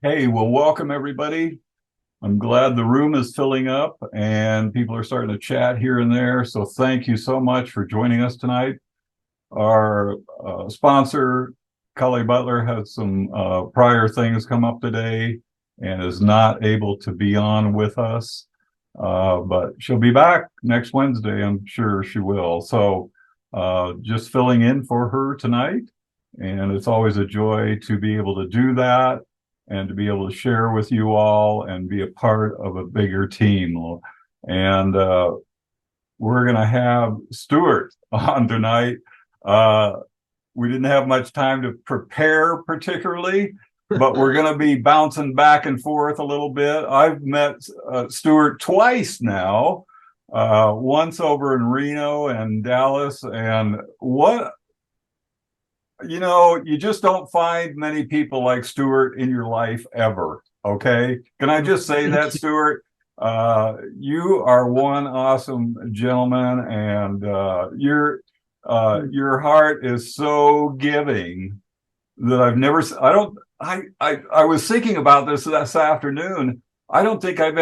Hey, well, welcome everybody. I'm glad the room is filling up and people are starting to chat here and there. So thank you so much for joining us tonight. Our sponsor, Cully Butler, has some prior things come up today and is not able to be on with us. But she'll be back next Wednesday. I'm sure she will. So just filling in for her tonight. And it's always a joy to be able to do that and to be able to share with you all and be a part of a bigger team. And we're going to have Stuart on tonight. Uh, we didn't have much time to prepare particularly, but we're going to be bouncing back and forth a little bit. I've met Stuart twice now, once over in Reno and Dallas. And you just don't find many people like Stuart in your life ever. Okay. Can I just say that, Stuart? You are one awesome gentleman, and your heart is so giving that I've never. I was thinking about this afternoon. I don't think I've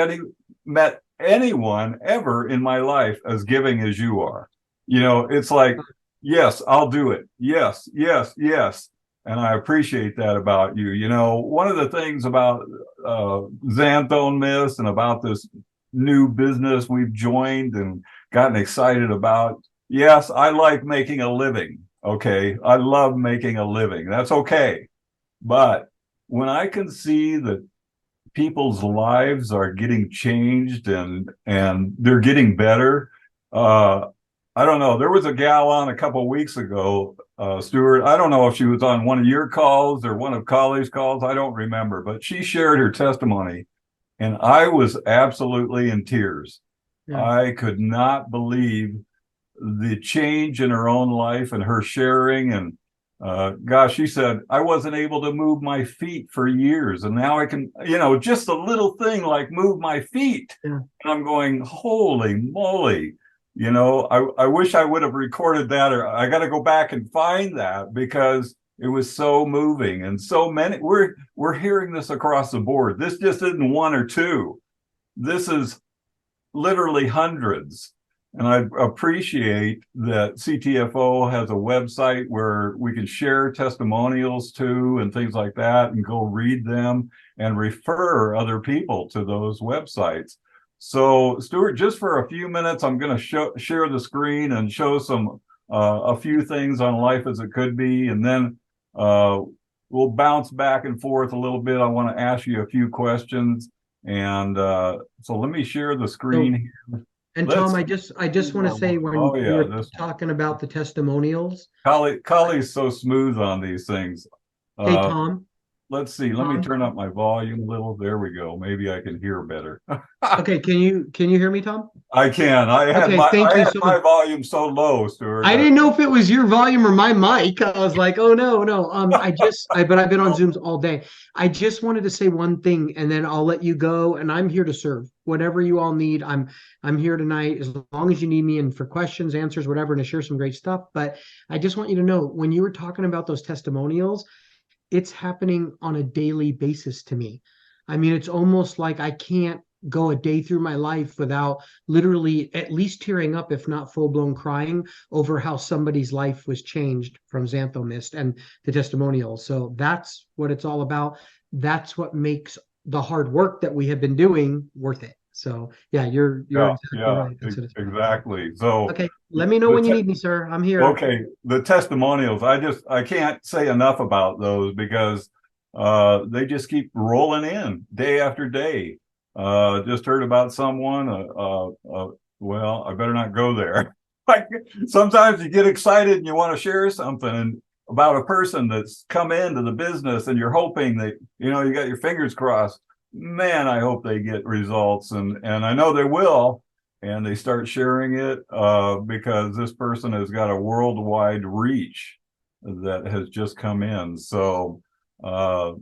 met anyone ever in my life as giving as you are. It's like, yes, I'll do it. Yes, yes, yes. And I appreciate that about you. One of the things about XanthoMyst and about this new business we've joined and gotten excited about. Yes, I like making a living. Okay. I love making a living. That's okay. But when I can see that people's lives are getting changed and they're getting better, I don't know. There was a gal on a couple of weeks ago, Stuart. I don't know if she was on one of your calls or one of Colley's calls. I don't remember, but she shared her testimony, and I was absolutely in tears. Yeah. I could not believe the change in her own life and her sharing. And gosh, she said, I wasn't able to move my feet for years. And now I can, just a little thing like move my feet. Yeah. And I'm going, holy moly. I wish I would have recorded that, or I got to go back and find that because it was so moving. And so many, we're hearing this across the board. This just isn't one or two. This is literally hundreds. And I appreciate that CTFO has a website where we can share testimonials to and things like that and go read them and refer other people to those websites. So, Stuart, just for a few minutes, I'm going to share the screen and show a few things on life as it could be. And then we'll bounce back and forth a little bit. I want to ask you a few questions. And so let me share the screen here. And Tom, I just want to say when you were talking about the testimonials. Colley's so smooth on these things. Hey, Tom. Let's see. Let me turn up my volume a little. There we go. Maybe I can hear better. Okay, can you hear me, Tom? I can. I had my volume so low, Stuart. I didn't know if it was your volume or my mic. I was like, oh no, no. But I've been on Zooms all day. I just wanted to say one thing, and then I'll let you go. And I'm here to serve. Whatever you all need, I'm here tonight as long as you need me and for questions, answers, whatever, and to share some great stuff. But I just want you to know when you were talking about those testimonials, it's happening on a daily basis to me. I mean, it's almost like I can't go a day through my life without literally at least tearing up, if not full blown crying over how somebody's life was changed from XanthoMyst and the testimonials. So that's what it's all about. That's what makes the hard work that we have been doing worth it. So yeah, you're exactly right. Exactly. So okay, let me know when you need me, sir. I'm here. Okay, the testimonials. I can't say enough about those because they just keep rolling in day after day. Just heard about someone. Well, I better not go there. Like sometimes you get excited and you want to share something about a person that's come into the business, and you're hoping that you got your fingers crossed. Man, I hope they get results, and I know they will, and they start sharing it because this person has got a worldwide reach that has just come in. So, and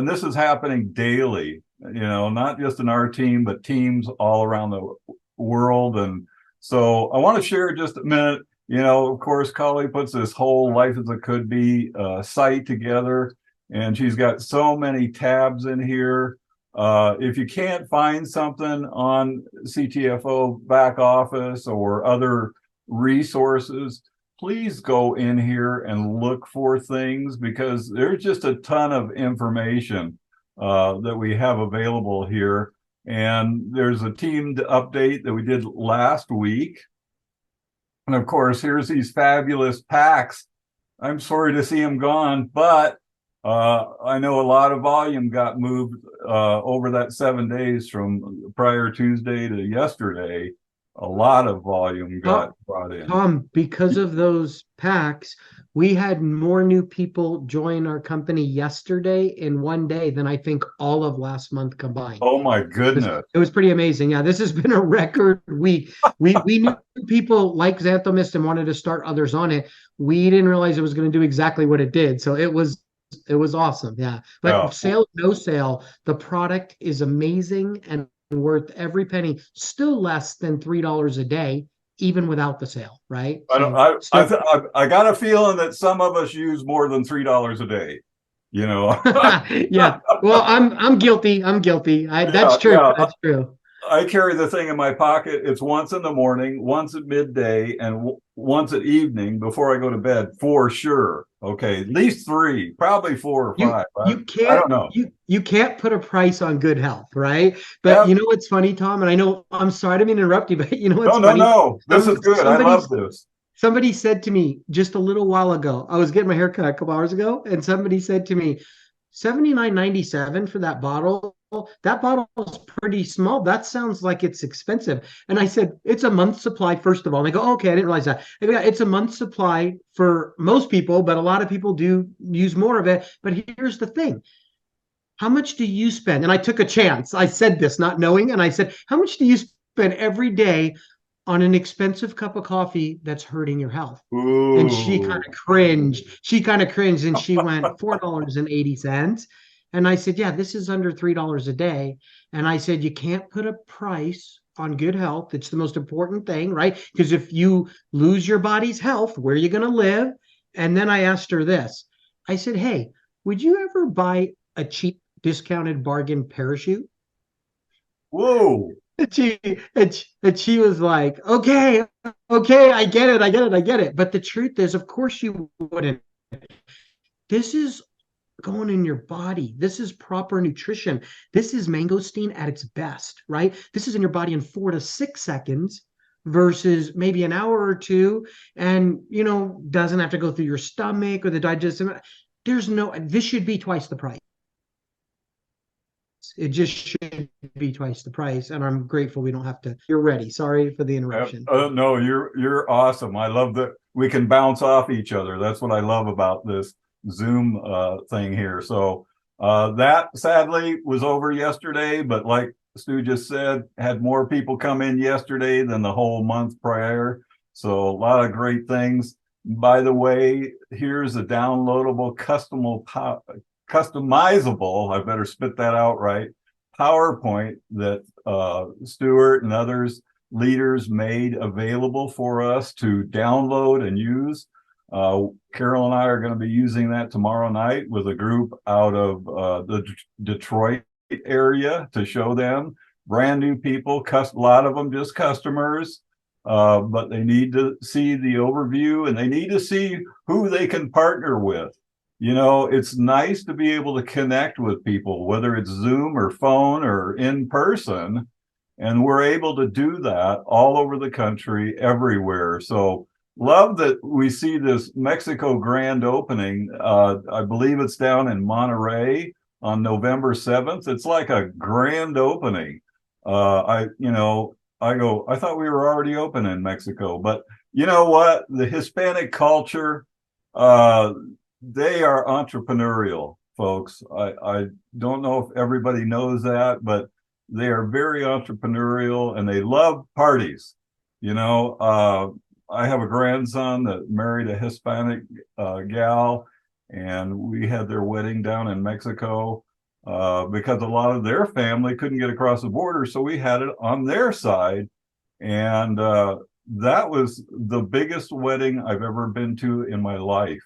this is happening daily, not just in our team, but teams all around the world. And so I want to share just a minute. Of course, Colley puts this whole Life as It Could Be site together. and she's got so many tabs in here. If you can't find something on CTFO back office or other resources, please go in here and look for things, because there's just a ton of information that we have available here. And there's a teamed update that we did last week. And of course, here's these fabulous packs. I'm sorry to see them gone, but I know a lot of volume got moved over that 7 days from prior Tuesday to yesterday. A lot of volume got brought in. Tom, because of those packs, we had more new people join our company yesterday in one day than I think all of last month combined. Oh my goodness. It was pretty amazing. Yeah, this has been a record week. We knew people like XanthoMyst and wanted to start others on it. We didn't realize it was going to do exactly what it did. So it was awesome. Yeah. But sale, no sale, the product is amazing and worth every penny, still less than $3 a day, even without the sale, right? I got a feeling that some of us use more than $3 a day, you know. Yeah. Well, I'm guilty. I'm guilty. That's true. Yeah. That's true. I carry the thing in my pocket. It's once in the morning, once at midday, and once at evening before I go to bed, for sure. Okay, at least 3, probably 4 or 5. You can't. I don't know. You can't put a price on good health, right? But yeah. You know what's funny, Tom? And I know I'm sorry to interrupt you, but you know what's funny? No. This is good. I love this. Somebody said to me just a little while ago, I was getting my haircut a couple hours ago, and somebody said to me, $79.97 for that bottle. That bottle is pretty small. That sounds like it's expensive. And I said, it's a month's supply, first of all. And they go, okay, I didn't realize that. And it's a month's supply for most people, but a lot of people do use more of it. But here's the thing. How much do you spend? And I took a chance. I said this not knowing. And I said, how much do you spend every day on an expensive cup of coffee that's hurting your health? Ooh. And she kind of cringed. And she went $4.80. And I said, yeah, this is under $3 a day. And I said, you can't put a price on good health. It's the most important thing, right? Because if you lose your body's health, where are you going to live? And then I asked her this. I said, hey, would you ever buy a cheap discounted bargain parachute? Whoa. And she was like, okay, I get it. But the truth is, of course you wouldn't. This is going in your body. This is proper nutrition. This is mangosteen at its best, right? This is in your body in 4 to 6 seconds versus maybe an hour or 2, and doesn't have to go through your stomach or the digestive. This should be twice the price. It just should be twice the price, and I'm grateful we don't have to. You're ready. Sorry for the interruption. No, you're awesome. I love that we can bounce off each other. That's what I love about this Zoom thing here. So that sadly was over yesterday, but like Stu just said, had more people come in yesterday than the whole month prior. So a lot of great things. By the way, here's a downloadable customizable, I better spit that out right, PowerPoint that Stuart and others leaders made available for us to download and use. Carol and I are going to be using that tomorrow night with a group out of the Detroit area to show them. Brand new people, a lot of them just customers, but they need to see the overview and they need to see who they can partner with. It's nice to be able to connect with people, whether it's Zoom or phone or in person, and we're able to do that all over the country, everywhere. So love that we see this Mexico grand opening. I believe it's down in Monterrey on November 7th. It's like a grand opening. I thought we were already open in Mexico, but you know what? The Hispanic culture, they are entrepreneurial, folks. I don't know if everybody knows that, but they are very entrepreneurial and they love parties. I have a grandson that married a Hispanic gal, and we had their wedding down in Mexico because a lot of their family couldn't get across the border. So we had it on their side. And that was the biggest wedding I've ever been to in my life.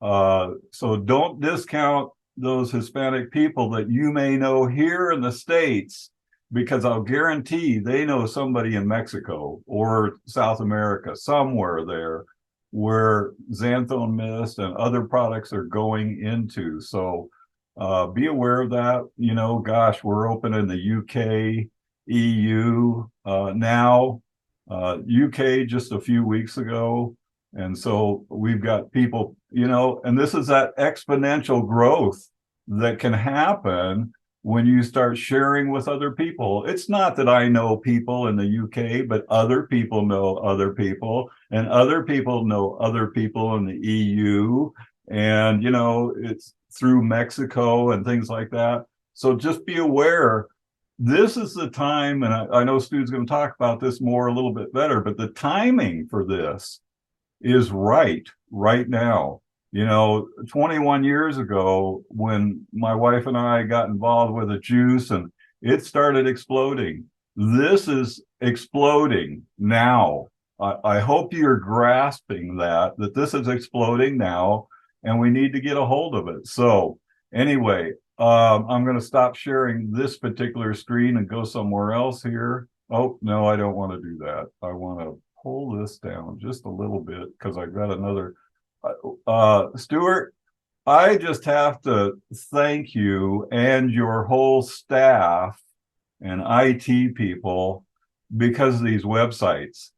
So don't discount those Hispanic people that you may know here in the States, because I'll guarantee they know somebody in Mexico or South America, somewhere there, where XanthoMyst and other products are going into. So be aware of that. You know, gosh, we're open in the UK, EU now, UK just a few weeks ago. And so we've got people, you know, and this is that exponential growth that can happen when you start sharing with other people. It's not that I know people in the UK, but other people know other people, and other people know other people in the EU. And, you know, it's through Mexico and things like that. So just be aware. This is the time, and I know Stu's going to talk about this more a little bit better, but the timing for this is right now. You know, 21 years ago, when my wife and I got involved with a juice and it started exploding, this is exploding now. I hope you're grasping that this is exploding now, and we need to get a hold of it. So anyway, I'm going to stop sharing this particular screen and go somewhere else here. Oh, no, I don't want to do that. I want to pull this down just a little bit because I've got another. Stuart, I just have to thank you and your whole staff and IT people because of these websites.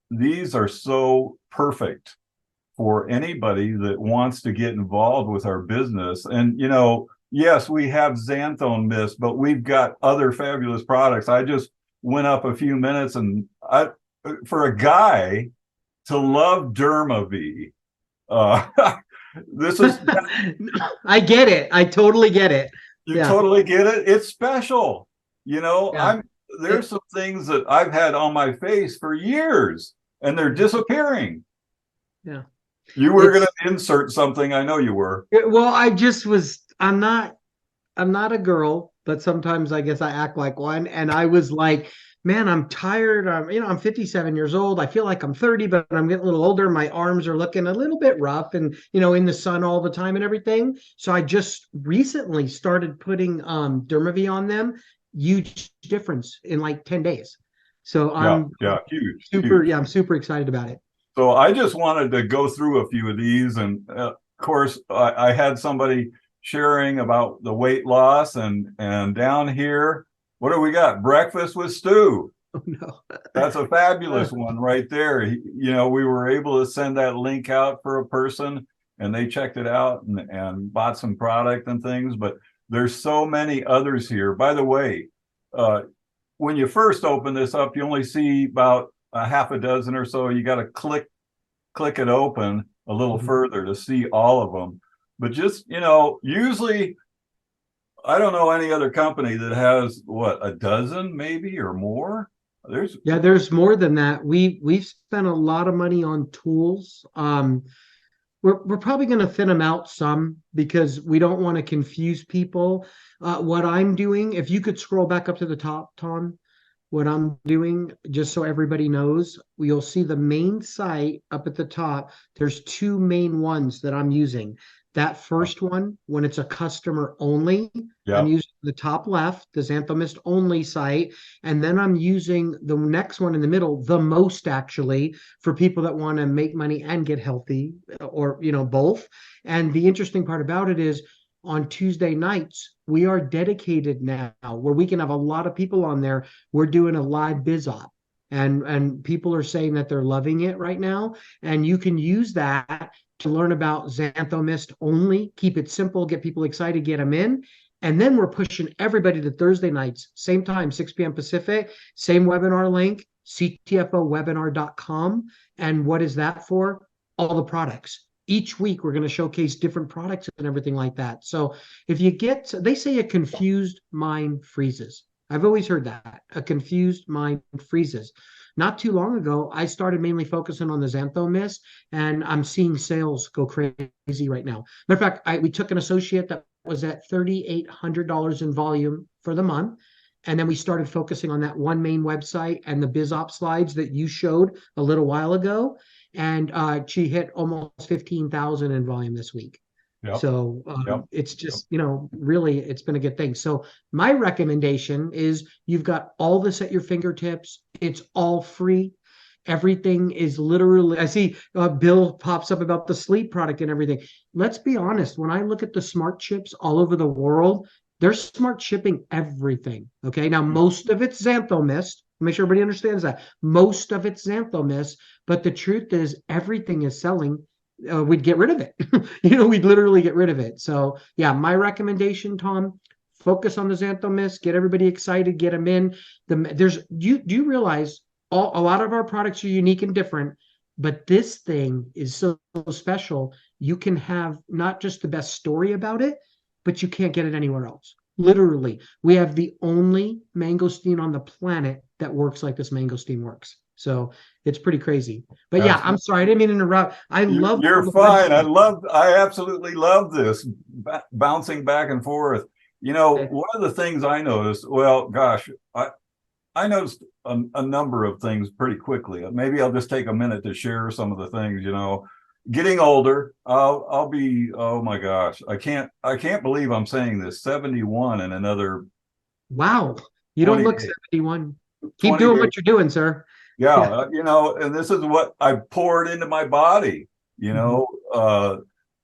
These are so perfect for anybody that wants to get involved with our business. And, you know, yes, we have XanthoMyst, but we've got other fabulous products. I just went up a few minutes, and for a guy to love DermaV, this is I get it. I totally get it. you Yeah. totally get it. It's special. You know, Yeah. there's some things that I've had on my face for years and they're disappearing. Yeah. You were going to insert something. I know you were. Well, I'm not a girl, but sometimes I guess I act like one. And I was like, man, I'm tired. I'm 57 years old. I feel like I'm 30, but I'm getting a little older. My arms are looking a little bit rough and, in the sun all the time and everything. So I just recently started putting DermaV on them. Huge difference in like 10 days. So Yeah, huge. I'm super excited about it. So I just wanted to go through a few of these. And of course, I had somebody sharing about the weight loss, and down here, what do we got? Breakfast with Stu. Oh no. That's a fabulous one right there. You know, we were able to send that link out for a person and they checked it out and bought some product and things, but there's so many others here. By the way, when you first open this up, you only see about a half a dozen or so. You got to click it open a little further to see all of them. But just, usually I don't know any other company that has a dozen maybe or more. There's more than that. We've spent a lot of money on tools. We're probably going to thin them out some because we don't want to confuse people. What I'm doing, if you could scroll back up to the top, Tom, what I'm doing, just so everybody knows, you'll see the main site up at the top. There's two main ones that I'm using. That first one, when it's a customer only, I'm using the top left, the XanthoMyst only site. And then I'm using the next one in the middle, the most actually, for people that want to make money and get healthy, or, both. And the interesting part about it is on Tuesday nights, we are dedicated now where we can have a lot of people on there. We're doing a live biz op. And people are saying that they're loving it right now. And you can use that to learn about XanthoMyst only, keep it simple, get people excited, get them in. And then we're pushing everybody to Thursday nights, same time, 6 p.m. Pacific, same webinar link, ctfowebinar.com. And what is that for? All the products. Each week, we're going to showcase different products and everything like that. So if you they say a confused mind freezes. I've always heard that. A confused mind freezes. Not too long ago, I started mainly focusing on the XanthoMyst, and I'm seeing sales go crazy right now. Matter of fact, we took an associate that was at $3,800 in volume for the month, and then we started focusing on that one main website and the BizOp slides that you showed a little while ago, and she hit almost 15,000 in volume this week. Yep. So Yep. it's Yep. just, really, it's been a good thing. So my recommendation is you've got all this at your fingertips. It's all free. Everything is literally, I see Bill pops up about the sleep product and everything. Let's be honest, when I look at the smart chips all over the world, they're smart shipping everything. Okay. Now, most of it's XanthoMyst. Make sure everybody understands that. Most of it's XanthoMyst, but the truth is, everything is selling. We'd get rid of it. We'd literally get rid of it. So, yeah, my recommendation, Tom, focus on the XanthoMyst, get everybody excited, get them in. Do you realize a lot of our products are unique and different, but this thing is so special. You can have not just the best story about it, but you can't get it anywhere else. Literally, we have the only mangosteen on the planet that works like this mangosteen works. So it's pretty crazy. But yeah, I'm Absolutely. sorry, I didn't mean to interrupt. I love all You're the fine. websites. I absolutely love this bouncing back and forth. Okay. One of the things I noticed, well, gosh, I noticed a number of things pretty quickly. Maybe I'll just take a minute to share some of the things, getting older. I'll be, oh my gosh, I can't believe I'm saying this, 71 in another Wow. You don't 20 look days, 71. Keep 20 doing days. what you're doing, sir. Yeah, Yeah. and this is what I poured into my body, you Mhm. know, uh,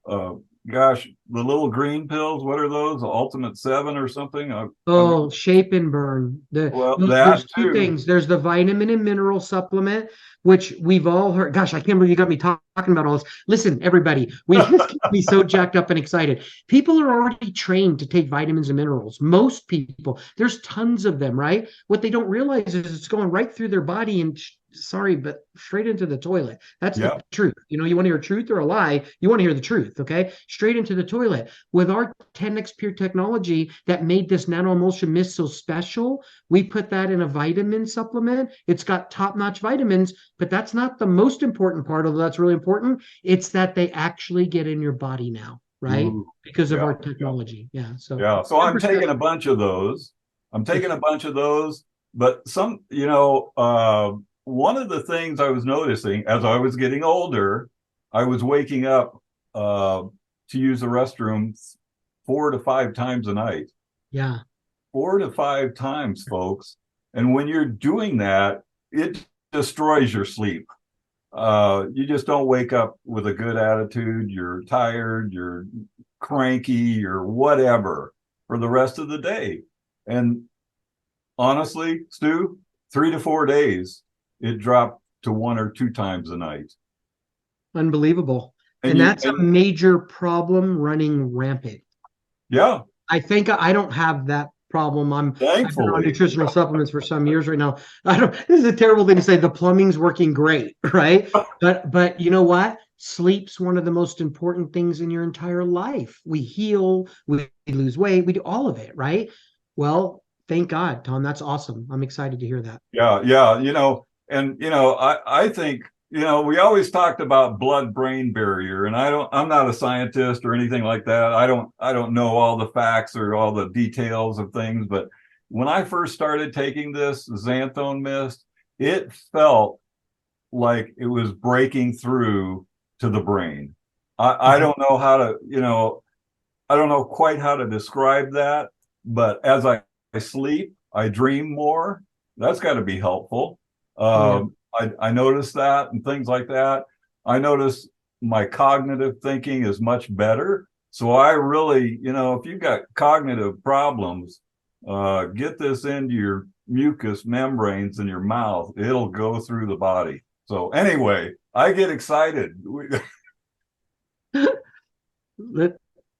uh, gosh, the little green pills, what are those? Ultimate Seven or something? I mean, Oh, shape and burn. well, There's that two too. things. There's the vitamin and mineral supplement, which we've all heard. Gosh, I can't believe you got me talking about all this. Listen, everybody, we just get me so jacked up and excited. People are already trained to take vitamins and minerals. Most people, there's tons of them, right? What they don't realize is it's going right through their body and sorry, but straight into the toilet. That's the Yeah. truth. You want to hear truth or a lie? You want to hear the truth, okay? Straight into the toilet. With our 10x Pure technology that made this nano-emulsion mist so special, we put that in a vitamin supplement. It's got top-notch vitamins, but that's not the most important part, although that's really important. It's that they actually get in your body now, right? Ooh, Because of yeah, our yeah, technology. Yeah. So yeah. So I'm super taking a special. bunch of those. I'm taking Good. a bunch of those, but one of the things I was noticing as I was getting older, I was waking up uh, to use the restroom 4 to 5 times a night. Yeah. 4 to 5 times, folks. And when you're doing that, it destroys your sleep. You just don't wake up with a good attitude. You're tired, you're cranky, you're whatever for the rest of the day. And honestly, Stu, 3 to 4 days, it dropped to 1 or 2 times a night. Unbelievable. And And you, that's a and major problem running rampant. yeah, I think I don't have that problem. I've been on thankfully, nutritional supplements for some years right now. I don't This is a terrible thing to say. The plumbing's working great, right? But you know what? Sleep's one of the most important things in your entire life. We heal, we lose weight, we do all of it, right? Well, thank God, Tom. That's awesome. I'm excited to hear that. yeah, yeah, I think, we always talked about blood-brain barrier, and I'm not a scientist or anything like that. I don't know all the facts or all the details of things, but when I first started taking this xanthone mist, it felt like it was breaking through to the brain. I Mhm. don't know how to, I don't know quite how to describe that, but as I sleep, I dream more. That's got to be helpful. Oh yeah. I notice that and things like that. I notice my cognitive thinking is much better. So I really, if you've got cognitive problems, get this into your mucous membranes in your mouth. It'll go through the body. So anyway, I get excited.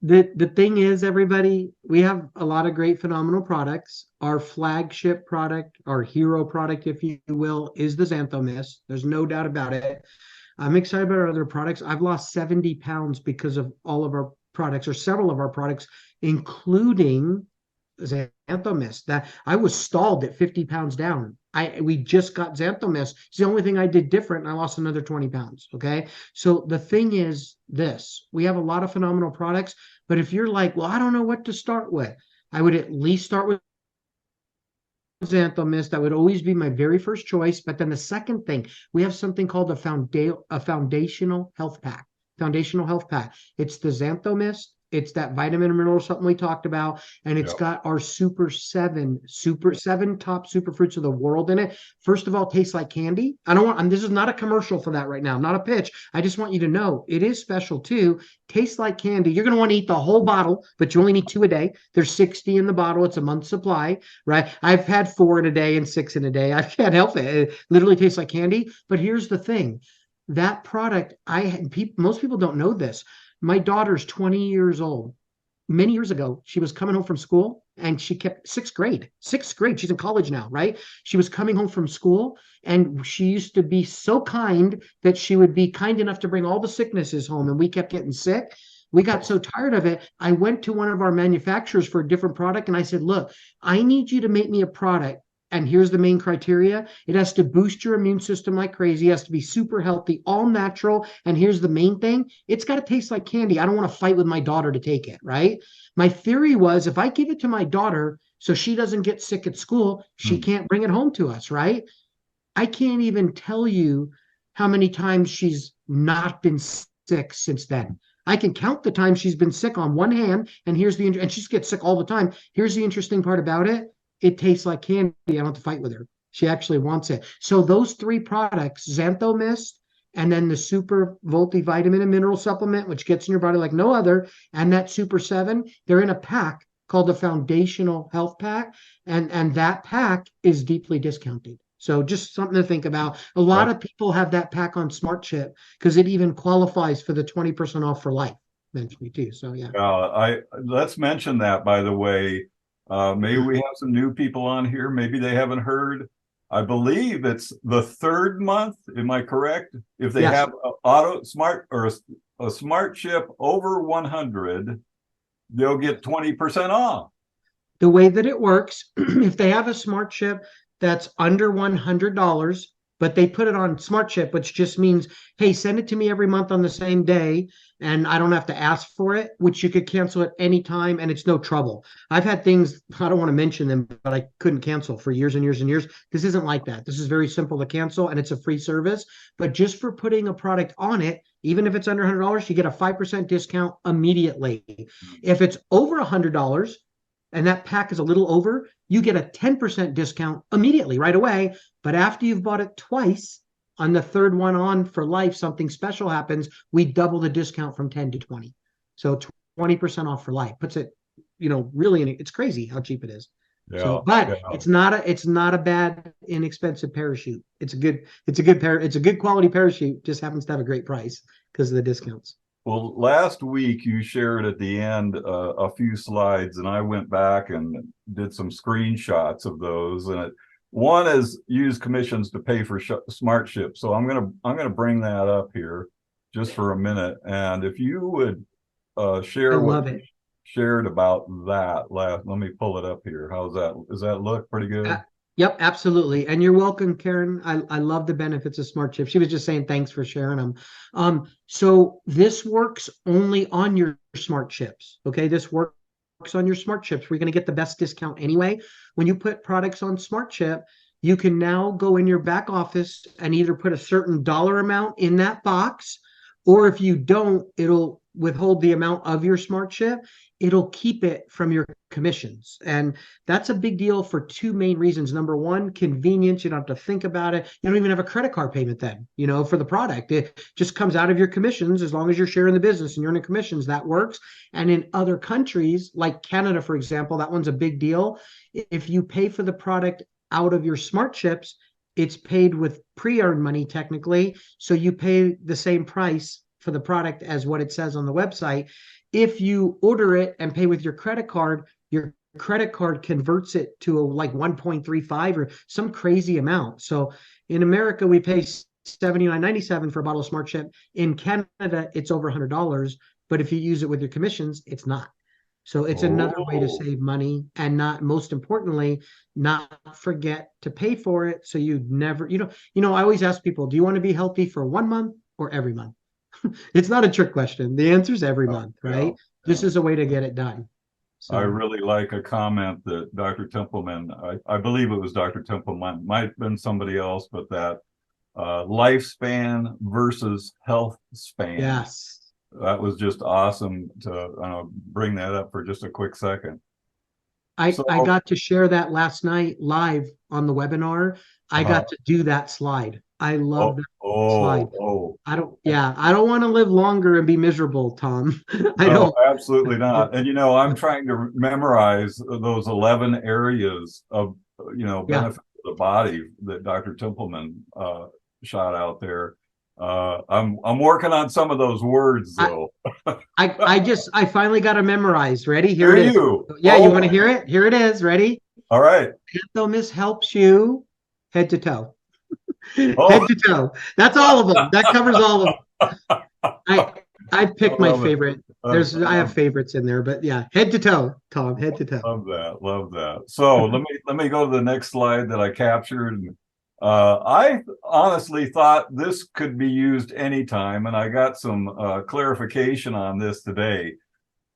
The, the thing is, everybody, we have a lot of great phenomenal products. Our flagship product, our hero product, if you will, is the XanthoMist. There's no doubt about it. I'm excited about our other products. I've lost 70 pounds because of all of our products, or several of our products, including XanthoMyst. That I was stalled at 50 pounds down. We just got XanthoMyst. It's the only thing I did different, and I lost another 20 pounds. Okay. So the thing is this: we have a lot of phenomenal products, but if you're like, well, I don't know what to start with, I would at least start with XanthoMyst. That would always be my very first choice. But then the second thing, we have something called a foundational health pack. foundational health pack. It's the XanthoMyst. It's that vitamin and mineral something we talked about, and it's Yep. got our super seven top superfruits of the world in it. First of all, tastes like candy. I don't want, and this is not a commercial for that right now, not a pitch. I just want you to know it is special too. Tastes like candy. You're going to want to eat the whole bottle, but you only need 2 a day. There's 60 in the bottle. It's a month's supply, right? I've had 4 in a day and 6 in a day. I can't help it. It literally tastes like candy. But here's the thing, that product, most people don't know this. My daughter's 20 years old. Many years ago, she was coming home from school and she kept sixth grade. She's in college now, right? She was coming home from school and she used to be so kind that she would be kind enough to bring all the sicknesses home. And we kept getting sick. We got so tired of it. I went to one of our manufacturers for a different product and I said, look, I need you to make me a product. And here's the main criteria. It has to boost your immune system like crazy. It has to be super healthy, all natural. And here's the main thing. It's got to taste like candy. I don't want to fight with my daughter to take it, right? My theory was if I give it to my daughter so she doesn't get sick at school, she Hmm. can't bring it home to us, right? I can't even tell you how many times she's not been sick since then. I can count the times she's been sick on one hand, and and she gets sick all the time. Here's the interesting part about it. It tastes like candy. I don't have to fight with her. She actually wants it. So those 3 products, XanthoMyst, and then the Super Multivitamin and Mineral Supplement, which gets in your body like no other, and that Super 7, they're in a pack called the Foundational Health Pack, and that pack is deeply discounted. So just something to think about. A lot That, of people have that pack on Smart Chip because it even qualifies for the 20% off for life. Mentioned too. So yeah. I let's mention that, by the way. Maybe we have some new people on here. Maybe they haven't heard. I believe it's the 3rd month. Am I correct? If they Yes. have a auto smart or a smart chip over 100, they'll get 20% off. The way that it works, if they have a Smart Chip that's under $100, but they put it on Smart Chip, which just means, hey, send it to me every month on the same day, and I don't have to ask for it, which you could cancel at any time, and it's no trouble. I've had things, I don't want to mention them, but I couldn't cancel for years and years and years. This isn't like that. This is very simple to cancel, and it's a free service. But just for putting a product on it, even if it's under $100, you get a 5% discount immediately. If it's over $100, and that pack is a little over, you get a 10% discount immediately, right away. But after you've bought it twice, on the 3rd one on for life, something special happens, we double the discount from 10 to 20. So 20% off for life. Puts it, really, it's crazy how cheap it is. So, Yeah, yeah. but it's not a bad, inexpensive parachute. It's a good quality parachute, just happens to have a great price because of the discounts. Well, last week you shared at the end a few slides, and I went back and did some screenshots of those. And one is use commissions to pay for smart ship. So I'm gonna bring that up here just for a minute. And if you would I share what love you it. shared about that last, let me pull it up here. How's that? Does that look pretty Uh, good? yep, absolutely. And you're welcome, Karen. I love the benefits of Smart Chip. She was just saying thanks for sharing them. So this works only on your Smart Chips. Okay, this works on your Smart Chips. We're going to get the best discount anyway. When you put products on Smart Chip, you can now go in your back office and either put a certain dollar amount in that box, or if you don't, it'll withhold the amount of your Smart Chip. It'll keep it from your commissions. And that's a big deal for 2 main reasons. Number one, convenience. You don't have to think about it. You don't even have a credit card payment then, for the product. It just comes out of your commissions as long as you're sharing the business and you're earning commissions. That works. And in other countries, like Canada, for example, that one's a big deal. If you pay for the product out of your Smart Chips, it's paid with pre-earned money technically. So you pay the same price for the product as what it says on the website. If you order it and pay with your credit card converts it to like 1.35 or some crazy amount. So in America, we pay $79.97 for a bottle of Smart Chip. In Canada, it's over $100. But if you use it with your commissions, it's not. So it's another way to Oh, save money and not, most importantly, not forget to pay for it. So you never, I always ask people, do you want to be healthy for 1 month or every month? It's not a trick question. The answer is every yeah, month, yeah, right? This yeah. is a way to get it done. I So really like a comment that Dr. Templeman, I believe it was Dr. Templeman, might have been somebody else, but that lifespan versus health span. yes, That was just awesome to bring that up for just a quick second. I So, got to share that last night live on the webinar. I uh, got to do that slide. I love oh, that slide. oh, oh. I don't want to live longer and be miserable, Tom. I No, don't. absolutely not. And I'm trying to memorize those 11 areas of Yeah. benefit to the body that Dr. Templeman shot out there. I'm working on some of those words I, though. I finally got to memorize. Ready? Here Do it is. you? Yeah, you want to Oh, hear it? Here it is. Ready? all right. XanthoMyst helps you head to toe. Head Oh, to toe. That's all of them. That covers all of them. I I I picked my love it. favorite. I I have love favorites in there, but yeah, head to toe, Tom, head to toe. Love that. Love that. So let me go to the next slide that I captured. I honestly thought this could be used anytime, and I got some clarification on this today.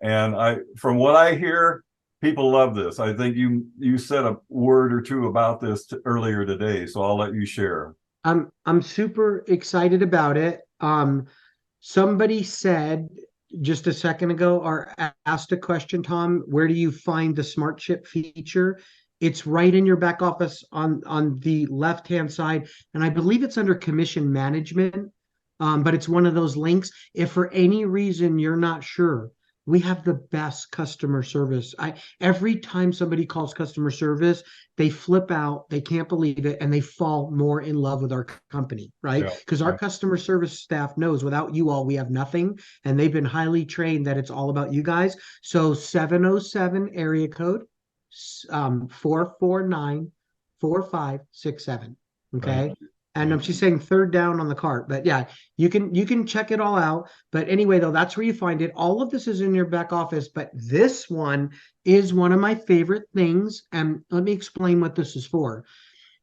And from what I hear, people love this. I think you said a word or two about this earlier today, so I'll let you share. I'm super excited about it. Somebody said just a second ago or asked a question, Tom, where do you find the smart chip feature? It's right in your back office on the left hand side, and I believe it's under commission management. But it's one of those links. If for any reason you're not sure, we have the best customer service. I Every time somebody calls customer service, they flip out, they can't believe it, and they fall more in love with our company, right? Yeah. Because our Yeah. customer service staff knows without you all, we have nothing, and they've been highly trained that it's all about you guys. So 707 area code, 449 4567. Thank Okay. you. And Thank she's saying third down on the cart, but yeah, you can check it all out. But anyway, though, that's where you find it. All of this is in your back office, but this one is one of my favorite things. And let me explain what this is for.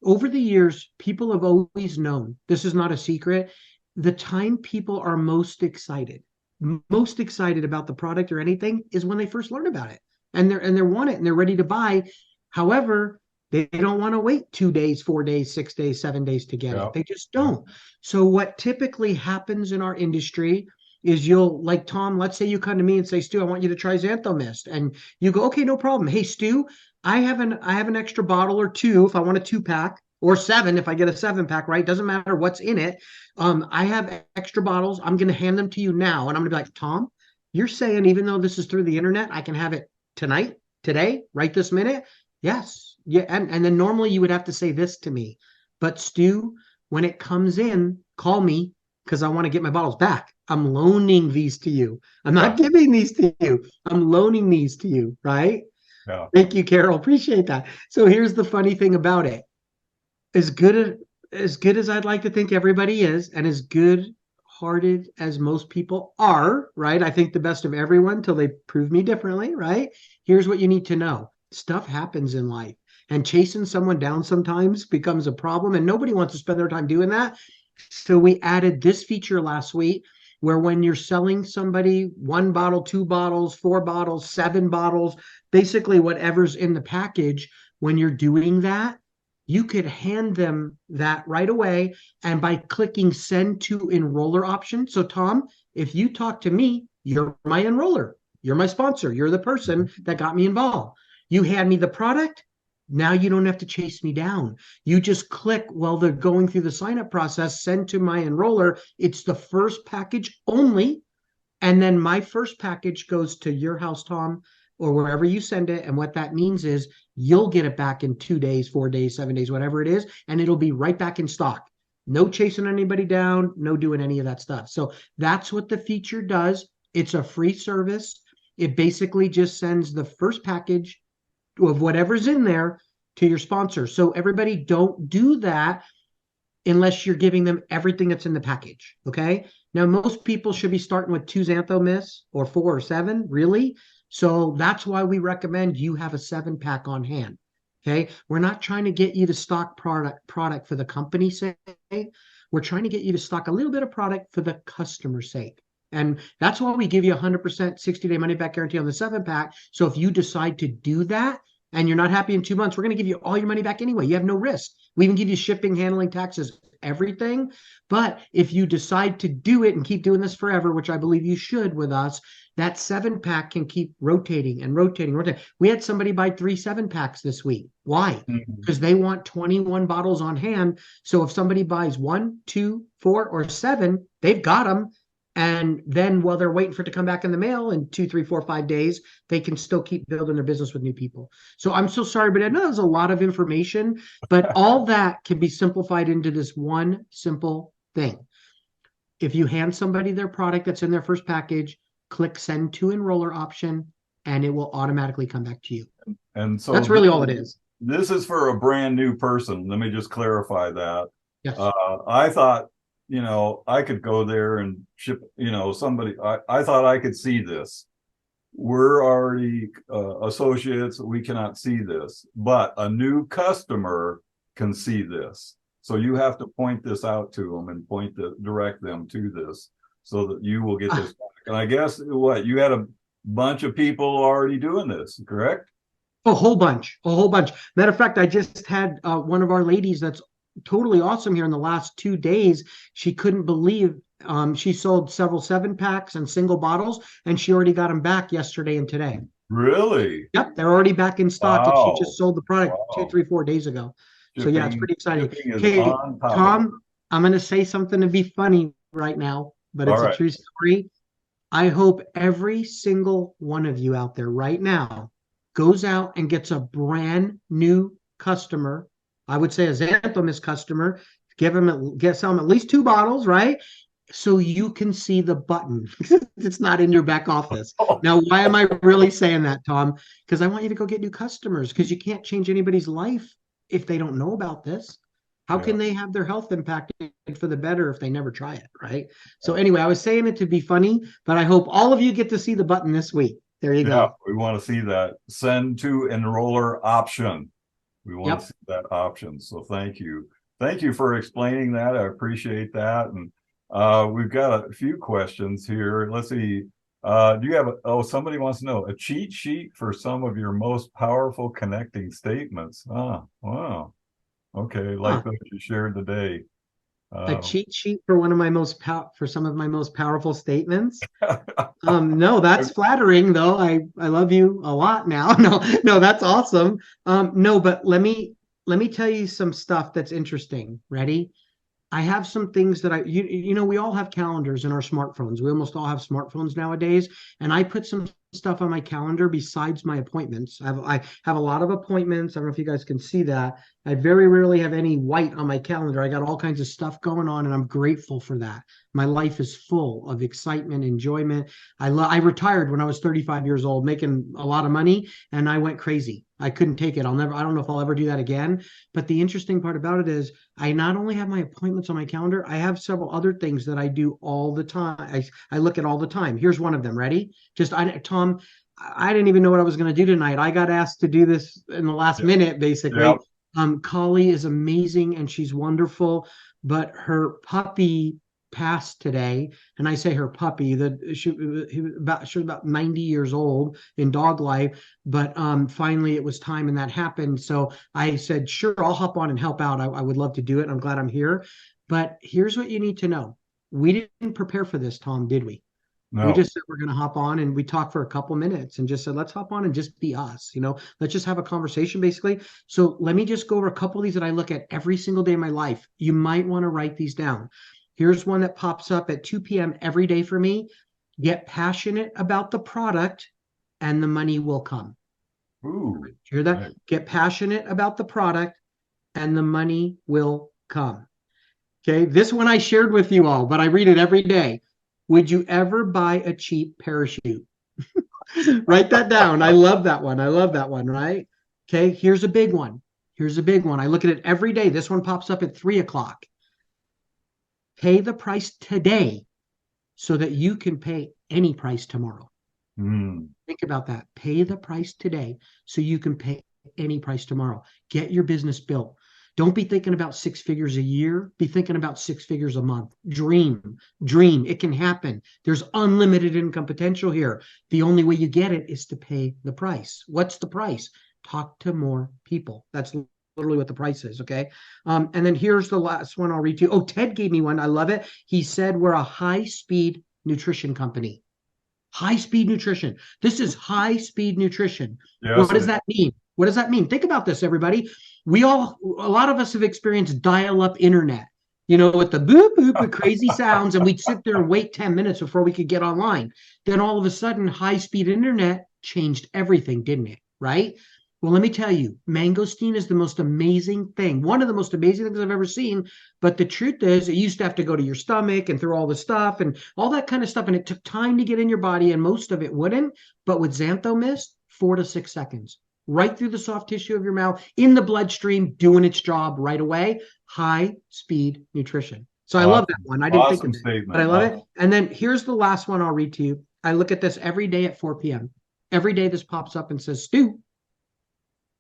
Over the years, people have always known, this is not a secret, the time people are most excited about the product or anything is when they first learn about it. And they want it and they're ready to buy. However, they don't want to wait 2 days, 4 days, 6 days, 7 days to get Yeah. it. They just Yeah. don't. So what typically happens in our industry is you'll, like, Tom, let's say you come to me and say, Stu, I want you to try XanthoMyst. And you go, okay, no problem. Hey, Stu, I have an extra bottle or two if I want a 2 pack, or seven if I get a 7 pack, right? Doesn't matter what's in it. I have extra bottles. I'm going to hand them to you now. And I'm going to be like, Tom, you're saying even though this is through the internet, I can have it tonight, today, right this minute? Yes. Yeah. And then normally you would have to say this to me. But Stu, when it comes in, call me because I want to get my bottles back. I'm loaning these to you. I'm Yeah. not giving these to you. I'm loaning these to you, right? Yeah. Thank you, Carol. Appreciate that. So here's the funny thing about it. As good as I'd like to think everybody is, and as good hearted as most people are, right? I think the best of everyone till they prove me differently, right? Here's what you need to know. Stuff happens in life. And chasing someone down sometimes becomes a problem, and nobody wants to spend their time doing that. So we added this feature last week where when you're selling somebody 1 bottle, 2 bottles, 4 bottles, 7 bottles, basically whatever's in the package, when you're doing that, you could hand them that right away. And by clicking send to enroller option. So, Tom, if you talk to me, you're my enroller, you're my sponsor, you're the person that got me involved. You hand me the product. Now you don't have to chase me down. You just click while they're going through the sign up process, send to my enroller. It's the first package only. And then my first package goes to your house, Tom, or wherever you send it. And what that means is you'll get it back in 2 days, 4 days, 7 days, whatever it is, and it'll be right back in stock. No chasing anybody down, no doing any of that stuff. So that's what the feature does. It's a free service. It basically just sends the first package of whatever's in there to your sponsor. So everybody, don't do that unless you're giving them everything that's in the package. Okay. Now, most people should be starting with 2 XanthoMysts or 4 or 7, really. So that's why we recommend you have a 7 pack on hand. Okay. We're not trying to get you to stock product for the company's sake. We're trying to get you to stock a little bit of product for the customer's sake. And that's why we give you 100% 60-day money back guarantee on the 7 pack. So if you decide to do that, and you're not happy in 2 months, we're going to give you all your money back anyway. You have no risk. We even give you shipping, handling, taxes, everything. But if you decide to do it and keep doing this forever, which I believe you should with us, that 7-pack can keep rotating and rotating, rotating. We had somebody buy 3 7-packs this week. Why? Mhm. Because they want 21 bottles on hand. So if somebody buys 1, 2, 4, or 7, they've got them. And then while they're waiting for it to come back in the mail in 2, 3, 4, 5 days, they can still keep building their business with new people. So I'm so sorry, but I know there's a lot of information, but all that can be simplified into this one simple thing. If you hand somebody their product that's in their first package, click send to enroller option, and it will automatically come back to you. And so That's really all it is. this is for a brand new person. Let me just clarify that. Yes. I thought, I could go there and ship, somebody, I thought I could see this. We're already associates. We cannot see this, but a new customer can see this. So you have to point this out to them and direct them to this so that you will get this back. And I guess what you had a bunch of people already doing this, correct? A whole bunch, a whole bunch. Matter of fact, I just had one of our ladies that's totally awesome here in the last 2 days. She couldn't believe she sold several 7-packs and single bottles, and she already got them back yesterday and today. Really? Yep, they're already back in stock, and she just Wow. sold the product Wow. 2, 3, 4 days ago. So yeah, it's Shipping, pretty exciting. shipping is Okay, on top of it. Tom, I'm going to say something to be funny right now, but All it's a right. true story. I hope every single one of you out there right now goes out and gets a brand new customer. I would say a XanthoMyst customer. Sell them at least 2 bottles, right? So you can see the button. It's not in your back office. Now, why am I really saying that, Tom? Because I want you to go get new customers, because you can't change anybody's life if they don't know about this. How Yeah. can they have their health impacted for the better if they never try it, right? So anyway, I was saying it to be funny, but I hope all of you get to see the button this week. There you Yeah, go. we want to see that send to enroller option. We want Yep. to see that option. So thank you. Thank you for explaining that. I appreciate that. And we've got a few questions here. Let's see. Do you have somebody wants to know a cheat sheet for some of your most powerful connecting statements? Ah, wow. Okay, like what you shared today. A cheat sheet for one of my for some of my most powerful statements. No, that's flattering though. I love you a lot now. No, that's awesome. No, but let me tell you some stuff that's interesting. Ready? I have some things that we all have calendars in our smartphones. We almost all have smartphones nowadays. And I put some stuff on my calendar besides my appointments. I have a lot of appointments. I don't know if you guys can see that. I very rarely have any white on my calendar. I got all kinds of stuff going on, and I'm grateful for that. My life is full of excitement, enjoyment. I retired when I was 35 years old, making a lot of money, and I went crazy. I couldn't take it. I don't know if I'll ever do that again. But the interesting part about it is I not only have my appointments on my calendar, I have several other things that I do all the time. I look at all the time. Here's one of them. Ready? Tom, I didn't even know what I was going to do tonight. I got asked to do this in the last minute, basically. Yep. Collie is amazing and she's wonderful, but her puppy passed today. And I say her puppy, she was about 90 years old in dog life, but finally it was time and that happened. So I said, sure, I'll hop on and help out. I would love to do it. I'm glad I'm here. But here's what you need to know. We didn't prepare for this, Tom, did we? No. We just said we're going to hop on, and we talked for a couple minutes and just said, let's hop on and just be us. Let's just have a conversation basically. So let me just go over a couple of these that I look at every single day of my life. You might want to write these down. Here's one that pops up at 2 p.m. every day for me. Get passionate about the product and the money will come. Ooh, hear that? right. Get passionate about the product and the money will come. Okay, this one I shared with you all, but I read it every day. Would you ever buy a cheap parachute? Write that down. I love that one. I love that one, right? Okay, here's a big one. Here's a big one. I look at it every day. This one pops up at 3 o'clock. Pay the price today so that you can pay any price tomorrow. Think about that. Pay the price today so you can pay any price tomorrow. Get your business built. Don't be thinking about 6 figures a year. Be thinking about 6 figures a month. Dream. It can happen. There's unlimited income potential here. The only way you get it is to pay the price. What's the price? talk to more people. That's literally what the price is. Okay. And then here's the last one I'll read to you. Oh, Ted gave me one. I love it. He said, we're a high speed nutrition company. High speed nutrition. This is high speed nutrition. Yes, What does that mean? What does that mean? Think about this, everybody. A lot of us have experienced dial up internet, with the boop, boop, with crazy sounds, and we'd sit there and wait 10 minutes before we could get online. Then all of a sudden, high speed internet changed everything, didn't it? Right? Well, let me tell you, mangosteen is the most amazing thing, one of the most amazing things I've ever seen. But the truth is, it used to have to go to your stomach and through all the stuff and all that kind of stuff. And it took time to get in your body, and most of it wouldn't. But with XanthoMyst, 4 to 6 seconds, right through the soft tissue of your mouth, in the bloodstream, doing its job right away. High speed nutrition. So I love that one. I didn't think of awesome it, statement. but I love it. And then here's the last one I'll read to you. I look at this every day at 4 p.m. Every day this pops up and says, Stu,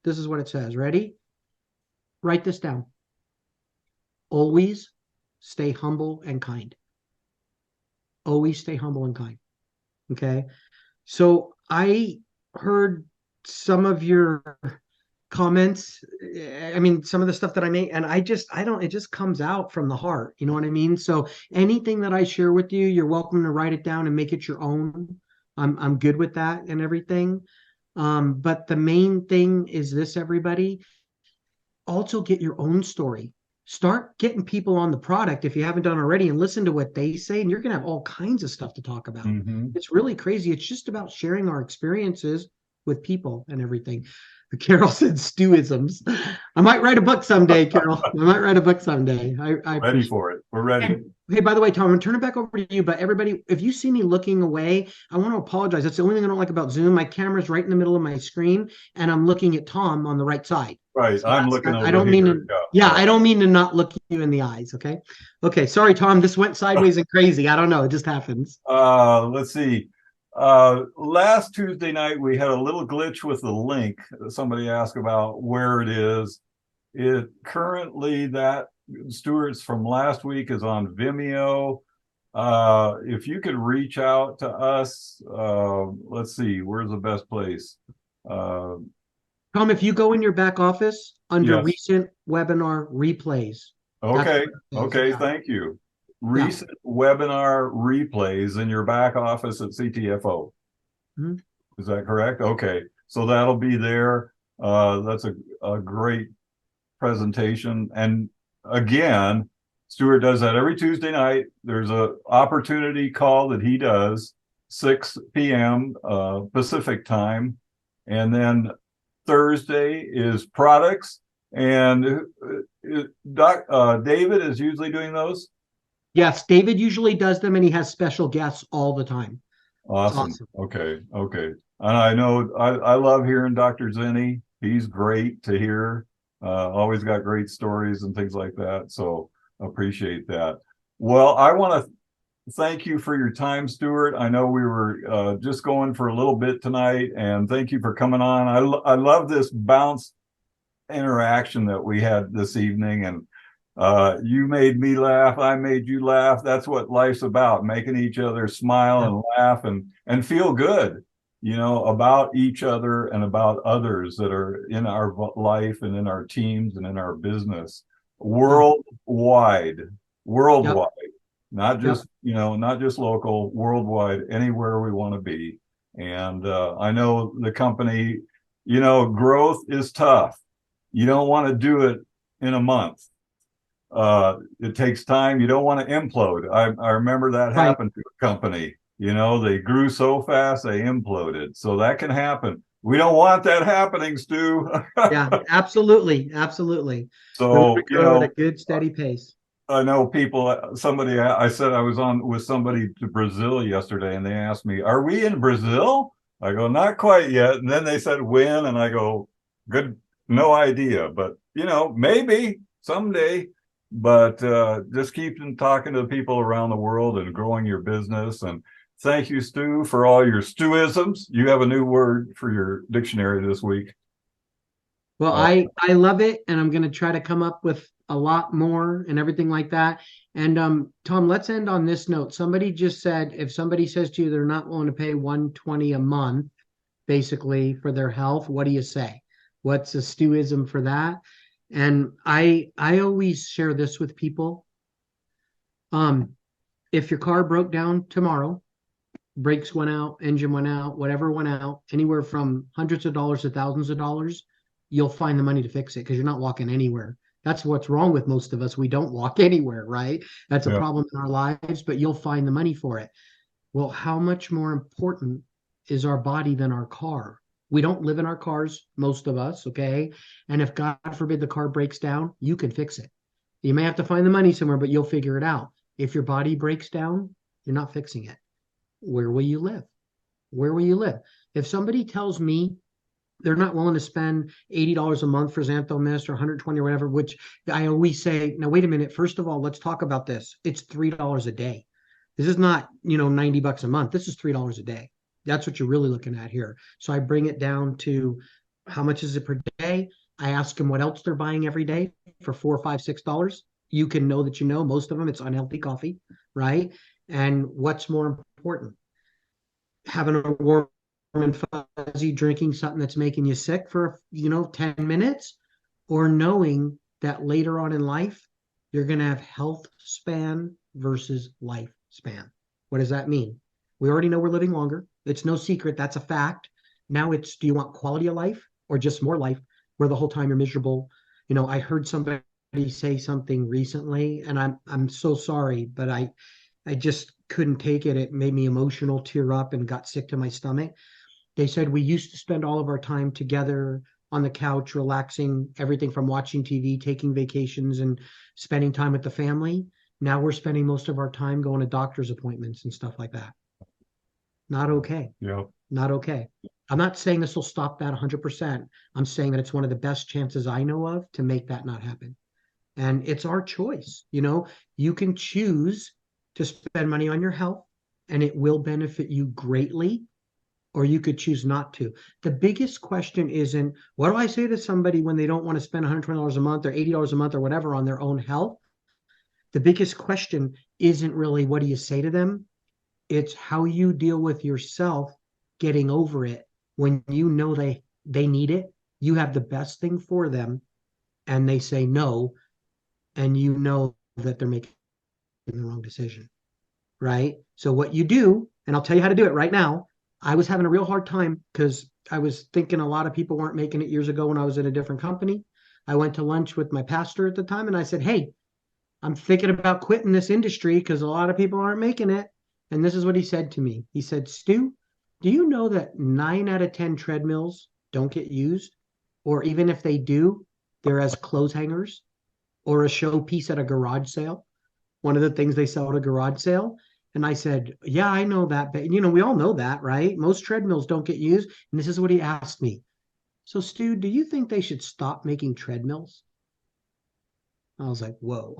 this is what it says. Ready? Write this down. Always stay humble and kind. Always stay humble and kind. Okay. So I heard some of your comments. I mean, some of the stuff that I make, and I don't, it just comes out from the heart. You know what I mean? So anything that I share with you, you're welcome to write it down and make it your own. I'm good with that and everything. But the main thing is this, everybody. Also get your own story. Start getting people on the product if you haven't done already, and listen to what they say, and you're going to have all kinds of stuff to talk about. It's really crazy. It's just about sharing our experiences with people and everything. Carol said Stewisms. I might write a book someday, Carol. I might write a book someday. I ready for it. We're ready. And, hey, by the way, Tom, I'm going to turn it back over to you. But everybody, if you see me looking away, I want to apologize. That's the only thing I don't like about Zoom. My camera's right in the middle of my screen, and I'm looking at Tom on the right side. Right. So I'm looking over I don't here. mean to, yeah, I don't mean to not look you in the eyes. Okay. Okay. Sorry, Tom. This went sideways and crazy. I don't know. It just happens. Let's see. Last Tuesday night, we had a little glitch with the link. Somebody asked about where it is. It currently, that Stuart's from last week is on Vimeo. If you could reach out to us, let's see, where's the best place? Tom, if you go in your back office under Yes. recent webinar replays. Okay. Okay. Yeah. Thank you. Recent webinar replays in your back office at CTFO. Is that correct? Okay. So that'll be there. That's a great presentation. And again, Stuart does that every Tuesday night. There's a opportunity call that he does, 6 p.m. Pacific time. And then Thursday is products. And David is usually doing those. Yes, David usually does them, and he has special guests all the time. Awesome. Okay. Okay. And I know I love hearing Dr. Zinni. He's great to hear. Always got great stories and things like that. So appreciate that. Well, I want to thank you for your time, Stuart. I know we were just going for a little bit tonight, and thank you for coming on. I love this bounce interaction that we had this evening, and you made me laugh, I made you laugh. That's what life's about, making each other smile and laugh and feel good, about each other and about others that are in our life and in our teams and in our business worldwide, not just, not just local, worldwide, anywhere we want to be. And I know the company, growth is tough. You don't want to do it in a month. It takes time. You don't want to implode. I remember that happened to a company. They grew so fast they imploded. So that can happen. We don't want that happening, Stu. Yeah, absolutely, absolutely. So at a good steady pace. I know people. I said I was on with somebody to Brazil yesterday, and they asked me, "Are we in Brazil?" I go, "Not quite yet." And then they said, "When?" And I go, "Good, no idea, but maybe someday." But just keep talking to the people around the world and growing your business. And thank you, Stu, for all your Stuisms. You have a new word for your dictionary this week. Well, I love it, and I'm going to try to come up with a lot more and everything like that. And Tom, let's end on this note. Somebody just said, if somebody says to you they're not willing to pay $120 a month, basically, for their health, what do you say? What's a Stewism for that? And I always share this with people. Um, if your car broke down tomorrow, brakes went out, engine went out, whatever went out, anywhere from hundreds of dollars to thousands of dollars, you'll find the money to fix it because you're not walking anywhere. That's what's wrong with most of us. We don't walk anywhere, right? That's a Yeah. problem in our lives, but you'll find the money for it. Well, how much more important is our body than our car? We don't live in our cars, most of us, okay? And if God forbid the car breaks down, you can fix it. You may have to find the money somewhere, but you'll figure it out. If your body breaks down, you're not fixing it. Where will you live? Where will you live? If somebody tells me they're not willing to spend $80 a month for XanthoMyst or 120 or whatever, which I always say, now wait a minute. First of all, let's talk about this. It's $3 a day. This is not, 90 bucks a month. This is $3 a day. That's what you're really looking at here. So I bring it down to how much is it per day? I ask them what else they're buying every day for $4, $5, $6. You can know that most of them it's unhealthy coffee, right? And what's more important? Having a warm and fuzzy drinking something that's making you sick for 10 minutes, or knowing that later on in life you're going to have health span versus lifespan. What does that mean? We already know we're living longer. It's no secret. That's a fact. Now it's, do you want quality of life or just more life where the whole time you're miserable? I heard somebody say something recently, and I'm so sorry, but I just couldn't take it. It made me emotional, tear up, and got sick to my stomach. They said we used to spend all of our time together on the couch, relaxing, everything from watching TV, taking vacations, and spending time with the family. Now we're spending most of our time going to doctor's appointments and stuff like that. Not okay. Yeah. Not okay. I'm not saying this will stop that 100%. I'm saying that it's one of the best chances I know of to make that not happen. And it's our choice. You can choose to spend money on your health and it will benefit you greatly, or you could choose not to. The biggest question isn't, what do I say to somebody when they don't want to spend $120 a month or $80 a month or whatever on their own health? The biggest question isn't really what do you say to them? It's how you deal with yourself getting over it when they need it. You have the best thing for them and they say no, and that they're making the wrong decision, right? So what you do, and I'll tell you how to do it right now. I was having a real hard time because I was thinking a lot of people weren't making it years ago when I was at a different company. I went to lunch with my pastor at the time and I said, hey, I'm thinking about quitting this industry because a lot of people aren't making it. And this is what he said to me. He said, Stu, do you know that 9 out of 10 treadmills don't get used? Or even if they do, they're as clothes hangers or a showpiece at a garage sale. One of the things they sell at a garage sale. And I said, yeah, I know that. But, we all know that, right? Most treadmills don't get used. And this is what he asked me. So, Stu, do you think they should stop making treadmills? I was like, whoa.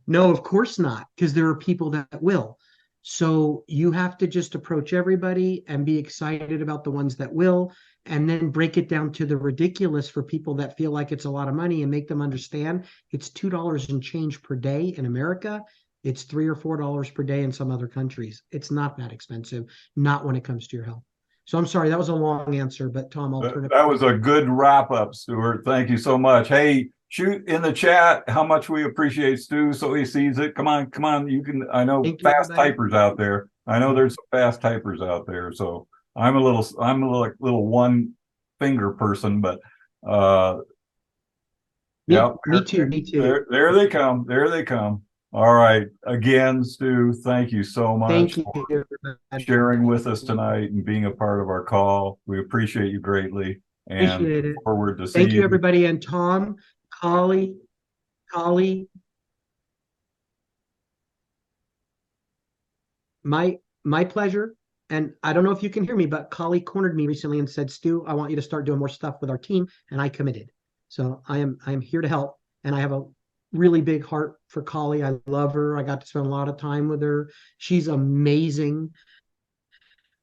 No, of course not, because there are people that will. So you have to just approach everybody and be excited about the ones that will, and then break it down to the ridiculous for people that feel like it's a lot of money and make them understand it's $2 and change per day in America. It's $3 or $4 per day in some other countries. It's not that expensive, not when it comes to your health. So I'm sorry, that was a long answer, but Tom, I'll turn it. That was a good wrap up, Stuart. Thank you so much. Hey, shoot in the chat how much we appreciate Stu so he sees it. Come on. You can, I know Thank you, fast everybody. typers out there. I know there's some fast typers out there. So I'm a little one finger person, but yeah, Me too. Me too. there they come. There they come. All right. Again, Stu, thank you so much Thank you, for everybody. sharing with us tonight and being a part of our call. We appreciate you greatly and Appreciate it. look forward to seeing Thank you, you. everybody. And Tom, Collie, my pleasure. And I don't know if you can hear me, but Collie cornered me recently and said, Stu, I want you to start doing more stuff with our team. And I committed. So I am here to help. And I have a really big heart for Collie. I love her. I got to spend a lot of time with her. She's amazing.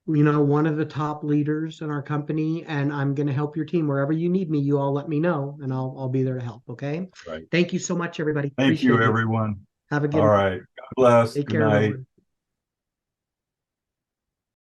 One of the top leaders in our company, and I'm going to help your team wherever you need me. You all let me know, and I'll be there to help. Okay. Right. Thank you so much, everybody. Thank you, Appreciate you. everyone. Have a All good right. God bless. Take Good care, night. everyone.